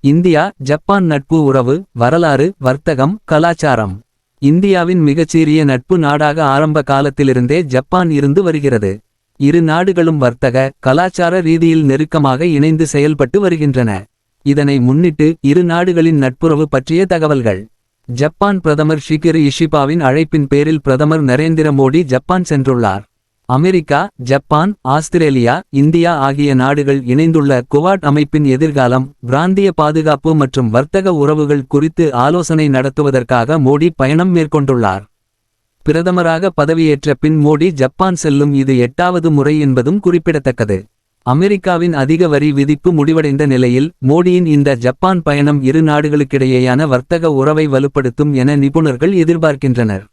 India Japan நட்பு உறவு வரலாறு வர்த்தகம் கலாச்சாரம். இந்தியாவின் மிகச்சிறிய நட்பு நாடாக ஆரம்ப காலத்திலிருந்தே ஜப்பான் இருந்து வருகிறது. இரு நாடுகளும் வர்த்தக கலாச்சார ரீதியில் நெருக்கமாக இணைந்து செயல்பட்டு வருகின்றன. இதனை முன்னிட்டு இரு நாடுகளின் நட்புறவு பற்றிய தகவல்கள். ஜப்பான் பிரதமர் ஷிகெரு இஷிபாவின் அழைப்பின் பேரில் பிரதமர் நரேந்திர மோடி ஜப்பான் சென்றுள்ளார். அமெரிக்கா ஜப்பான் ஆஸ்திரேலியா இந்தியா ஆகிய நாடுகள் இணைந்துள்ள குவாட் அமைப்பின் எதிர்காலம் பிராந்திய பாதுகாப்பு மற்றும் வர்த்தக உறவுகள் குறித்து ஆலோசனை நடத்துவதற்காக மோடி பயணம் மேற்கொண்டுள்ளார். பிரதமராக பதவியேற்ற பின் மோடி ஜப்பான் செல்லும் இது 8வது முறை என்பதும் குறிப்பிடத்தக்கது. அமெரிக்காவின் அதிக வரி விதிப்பு முடிவடைந்த நிலையில் மோடியின் இந்த ஜப்பான் பயணம் இரு நாடுகளுக்கிடையேயான வர்த்தக உறவை வலுப்படுத்தும் என நிபுணர்கள் எதிர்பார்க்கின்றனர்.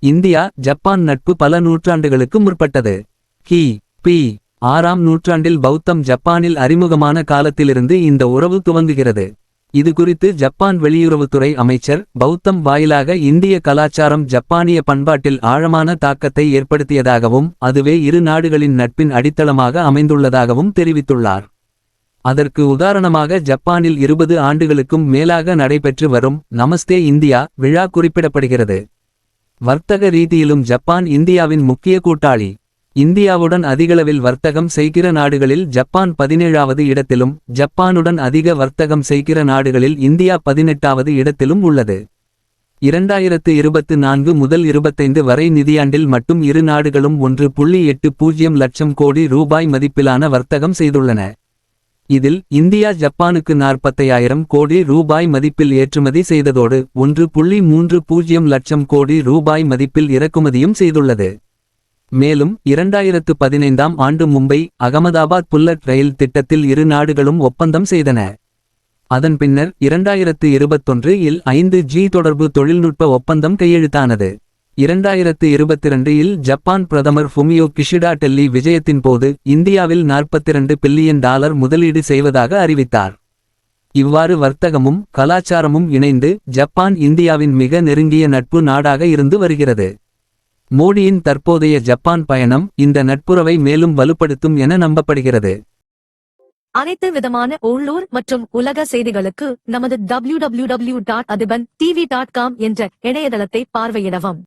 இந்தியா ஜப்பான் நட்பு பல நூற்றாண்டுகளுக்கு முற்பட்டது. கி.பி. 6ஆம் நூற்றாண்டில் பௌத்தம் ஜப்பானில் அறிமுகமான காலத்திலிருந்து இந்த உறவு துவங்குகிறது. இது குறித்து ஜப்பான் வெளியுறவுத்துறை அமைச்சர் பௌத்தம் வாயிலாக இந்திய கலாச்சாரம் ஜப்பானிய பண்பாட்டில் ஆழமான தாக்கத்தை ஏற்படுத்தியதாகவும் அதுவே இரு நாடுகளின் நட்பின் அடித்தளமாக அமைந்துள்ளதாகவும் தெரிவித்துள்ளார். அதற்கு உதாரணமாக ஜப்பானில் 20 ஆண்டுகளுக்கும் மேலாக நடைபெற்று வரும் நமஸ்தே இந்தியா விழா குறிப்பிடப்படுகிறது. வர்த்தக ரீதியிலும் ஜப்பான் இந்தியாவின் முக்கிய கூட்டாளி. இந்தியாவுடன் அதிகளவில் வர்த்தகம் செய்கிற நாடுகளில் ஜப்பான் 17வது இடத்திலும் ஜப்பானுடன் அதிக வர்த்தகம் செய்கிற நாடுகளில் இந்தியா 18வது இடத்திலும் உள்ளது. 2024 முதல் 25 வரை நிதியாண்டில் மட்டும் இரு நாடுகளும் 1.80 லட்சம் கோடி ரூபாய் மதிப்பிலான வர்த்தகம் செய்துள்ளன. இதில் இந்தியா ஜப்பானுக்கு 45,000 கோடி ரூபாய் மதிப்பில் ஏற்றுமதி செய்ததோடு 1.30 லட்சம் கோடி ரூபாய் மதிப்பில் இறக்குமதியும் செய்துள்ளது. மேலும் 2015ஆம் ஆண்டு மும்பை அகமதாபாத் புல்லட் ரயில் திட்டத்தில் இரு நாடுகளும் ஒப்பந்தம் செய்தன. அதன் பின்னர் 2021 இல் 5G தொடர்பு தொழில்நுட்ப ஒப்பந்தம் கையெழுத்தானது. 2022 இல் ஜப்பான் பிரதமர் ஃபுமியோ கிஷிடா டெல்லி விஜயத்தின் போது இந்தியாவில் $42 பில்லியன் முதலீடு செய்வதாக அறிவித்தார். இவ்வாறு வர்த்தகமும் கலாச்சாரமும் இணைந்து ஜப்பான் இந்தியாவின் மிக நெருங்கிய நட்பு நாடாக இருந்து வருகிறது. மோடியின் தற்போதைய ஜப்பான் பயணம் இந்த நட்புறவை மேலும் வலுப்படுத்தும் என நம்பப்படுகிறது. அனைத்து விதமான உள்ளூர் மற்றும் உலக செய்திகளுக்கு நமது www.adibantv.com என்ற இணையதளத்தை பார்வையிடவும்.